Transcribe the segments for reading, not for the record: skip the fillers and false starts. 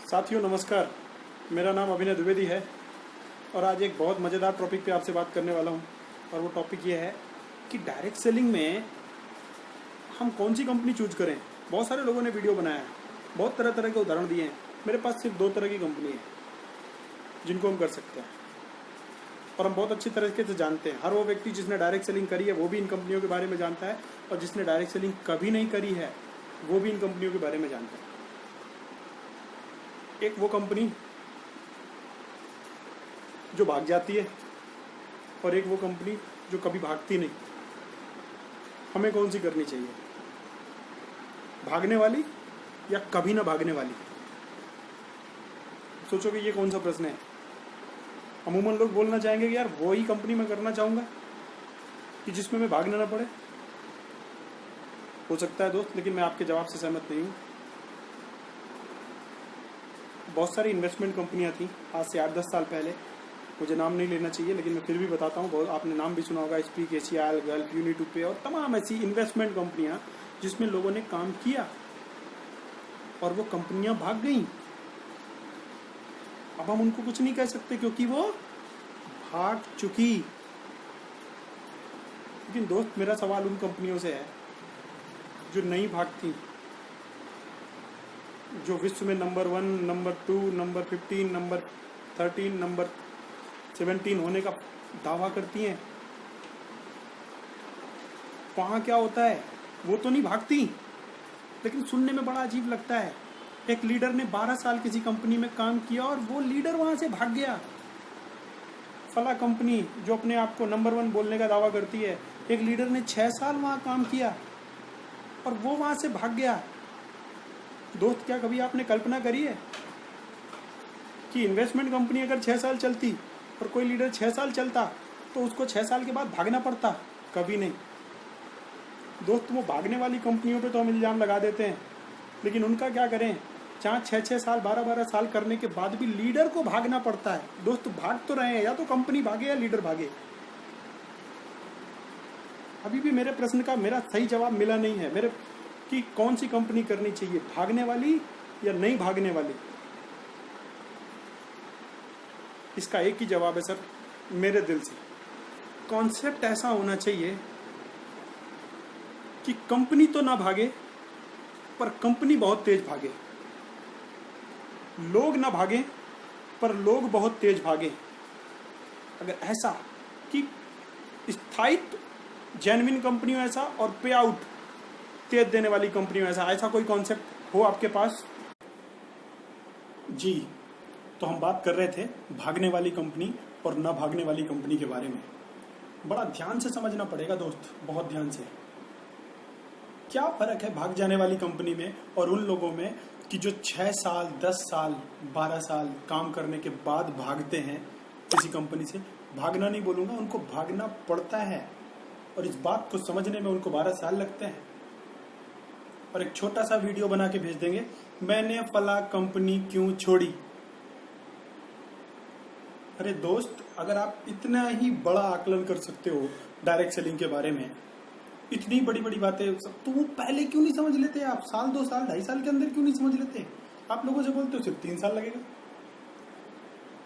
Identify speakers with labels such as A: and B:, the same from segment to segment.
A: साथियों नमस्कार, मेरा नाम अभिनय द्विवेदी है और आज एक बहुत मज़ेदार टॉपिक पे आपसे बात करने वाला हूँ। और वो टॉपिक ये है कि डायरेक्ट सेलिंग में हम कौन सी कंपनी चूज करें। बहुत सारे लोगों ने वीडियो बनाया है, बहुत तरह तरह के उदाहरण दिए हैं। मेरे पास सिर्फ 2 तरह की कंपनी है जिनको हम कर सकते हैं और हम बहुत अच्छी तरीके से जानते हैं। हर वो व्यक्ति जिसने डायरेक्ट सेलिंग करी है वो भी इन कंपनियों के बारे में जानता है और जिसने डायरेक्ट सेलिंग कभी नहीं करी है वो भी इन कंपनियों के बारे में जानता है। एक वो कंपनी जो भाग जाती है और एक वो कंपनी जो कभी भागती नहीं। हमें कौन सी करनी चाहिए, भागने वाली या कभी ना भागने वाली? सोचो कि ये कौन सा प्रश्न है। अमूमन लोग बोलना चाहेंगे कि यार वही कंपनी मैं करना चाहूँगा कि जिसमें मैं भागना ना पड़े। हो सकता है दोस्त, लेकिन मैं आपके जवाब से सहमत नहीं हूँ। बहुत सारी इन्वेस्टमेंट कंपनियां थी आज से 8-10 साल पहले, मुझे नाम नहीं लेना चाहिए लेकिन मैं फिर भी बताता हूँ। बहुत आपने नाम भी सुना होगा, स्पीक एशिया, गल्फ, यूनिटूपे और तमाम ऐसी इन्वेस्टमेंट कंपनियां जिसमें लोगों ने काम किया और वो कंपनियां भाग गई। अब हम उनको कुछ नहीं कह सकते क्योंकि वो भाग चुकी। लेकिन दोस्त, मेरा सवाल उन कंपनियों से है जो नहीं भागती, जो विश्व में number 1, number 2, number 15, number 13, number 17 होने का दावा करती हैं। वहाँ क्या होता है, वो तो नहीं भागती लेकिन सुनने में बड़ा अजीब लगता है। एक लीडर ने 12 साल किसी कंपनी में काम किया और वो लीडर वहाँ से भाग गया। फला कंपनी जो अपने आप को नंबर 1 बोलने का दावा करती है, एक लीडर ने 6 साल वहाँ काम किया और वो वहाँ से भाग गया। दोस्त, क्या कभी आपने कल्पना करी है कि इन्वेस्टमेंट कंपनी अगर 6 साल चलती और कोई लीडर 6 साल चलता तो उसको 6 साल के बाद भागना पड़ता? कभी नहीं। दोस्त, वो भागने वाली कंपनियों पे तो हम इल्ज़ाम लगा देते हैं, लेकिन उनका क्या करें जहाँ 6-6 साल 12-12 साल करने के बाद भी लीडर को भागना पड़ता है। दोस्त, भाग तो रहे हैं, या तो कंपनी भागे या लीडर भागे। अभी भी मेरे प्रश्न का मेरा सही जवाब मिला नहीं है मेरे कि कौन सी कंपनी करनी चाहिए, भागने वाली या नहीं भागने वाली। इसका एक ही जवाब है सर, मेरे दिल से। कॉन्सेप्ट ऐसा होना चाहिए कि कंपनी तो ना भागे पर कंपनी बहुत तेज भागे, लोग ना भागे पर लोग बहुत तेज भागे। अगर ऐसा कि स्थायित्व जेन्युइन कंपनियों ऐसा और पे आउट तेज देने वाली कंपनियों ऐसा कोई कॉन्सेप्ट हो आपके पास जी, तो हम बात कर रहे थे भागने वाली कंपनी और न भागने वाली कंपनी के बारे में। बड़ा ध्यान से समझना पड़ेगा दोस्त, बहुत ध्यान से। क्या फर्क है भाग जाने वाली कंपनी में और उन लोगों में कि जो 6 साल 10 साल 12 साल काम करने के बाद भागते हैं किसी कंपनी से। भागना नहीं बोलूंगा, उनको भागना पड़ता है और इस बात को समझने में उनको 12 साल लगते हैं और एक छोटा सा वीडियो बना के भेज देंगे, मैंने फला कंपनी क्यों छोड़ी। अरे दोस्त, अगर आप इतना ही बड़ा आकलन कर सकते हो डायरेक्ट सेलिंग के बारे में, इतनी बड़ी बड़ी बातें, तो वो पहले क्यों नहीं समझ लेते? आप साल 2 साल 2.5 साल के अंदर क्यों नहीं समझ लेते? आप लोगों से बोलते हो सिर्फ 3 साल लगेगा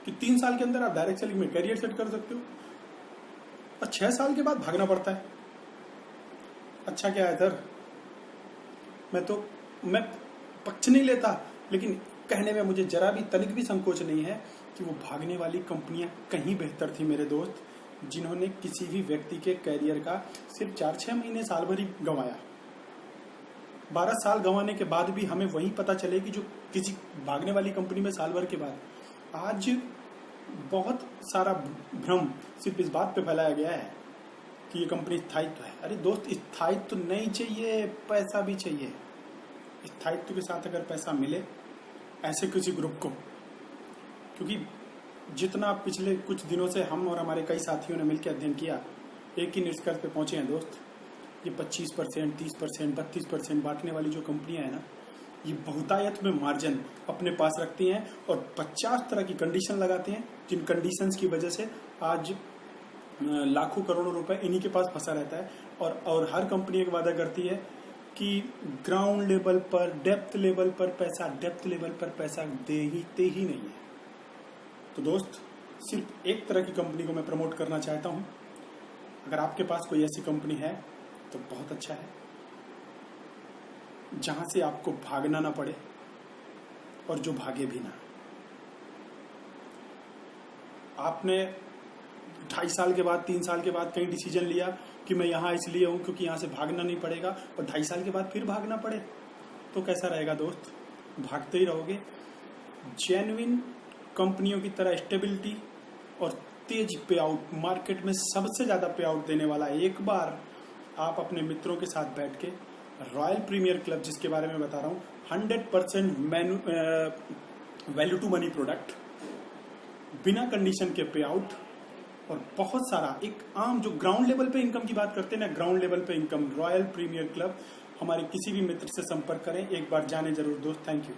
A: कि 3 साल के अंदर आप डायरेक्ट सेलिंग में करियर सेट कर सकते हो और 6 साल के बाद भागना पड़ता है। अच्छा क्या है सर, मैं पक्ष नहीं लेता, लेकिन कहने में मुझे जरा भी तनिक भी संकोच नहीं है कि वो भागने वाली कंपनियां कहीं बेहतर थी मेरे दोस्त, जिन्होंने किसी भी व्यक्ति के कैरियर का सिर्फ 4-6 महीने साल भर ही गंवाया। 12 साल गंवाने के बाद भी हमें वही पता चले कि जो किसी भागने वाली कंपनी में साल भर के बाद। आज बहुत सारा भ्रम सिर्फ इस बात पे फैलाया गया है कि ये कंपनी स्थायित्व है। अरे दोस्त, स्थायित्व नहीं चाहिए, पैसा भी चाहिए। स्थायित्व के साथ अगर पैसा मिले ऐसे किसी ग्रुप को, क्योंकि जितना पिछले कुछ दिनों से हम और हमारे कई साथियों ने मिलकर अध्ययन किया, एक ही निष्कर्ष पे पहुंचे हैं दोस्त, ये 25%, 30%, 32% बांटने वाली जो कंपनियां हैं ना, ये बहुतायत में मार्जिन अपने पास रखती हैं और 50 तरह की कंडीशन लगाते हैं, जिन कंडीशंस की वजह से आज लाखों करोड़ों रुपए इन्हीं के पास फंसा रहता है। और हर कंपनी एक वादा करती है कि ग्राउंड लेवल पर, डेप्थ लेवल पर पैसा देते ही नहीं है। तो दोस्त, सिर्फ एक तरह की कंपनी को मैं प्रमोट करना चाहता हूं। अगर आपके पास कोई ऐसी कंपनी है तो बहुत अच्छा है, जहां से आपको भागना ना पड़े और जो भागे भी ना। आपने 2.5 साल के बाद, 3 साल के बाद कहीं डिसीजन लिया कि मैं यहां इसलिए हूं क्योंकि यहां से भागना नहीं पड़ेगा, और 2.5 साल के बाद फिर भागना पड़े तो कैसा रहेगा दोस्त? भागते ही रहोगे। जेन्युइन कंपनियों की तरह स्टेबिलिटी और तेज पे आउट, मार्केट में सबसे ज्यादा पे आउट देने वाला, एक बार आप अपने मित्रों के साथ बैठ के रॉयल प्रीमियर क्लब, जिसके बारे में बता रहा हूं, 100% वैल्यू टू मनी प्रोडक्ट, बिना कंडीशन के पे आउट, और बहुत सारा एक आम जो ग्राउंड लेवल पे इनकम की बात करते हैं ना, ग्राउंड लेवल पे इनकम, रॉयल प्रीमियर क्लब, हमारे किसी भी मित्र से संपर्क करें, एक बार जाने जरूर दोस्त। Thank you.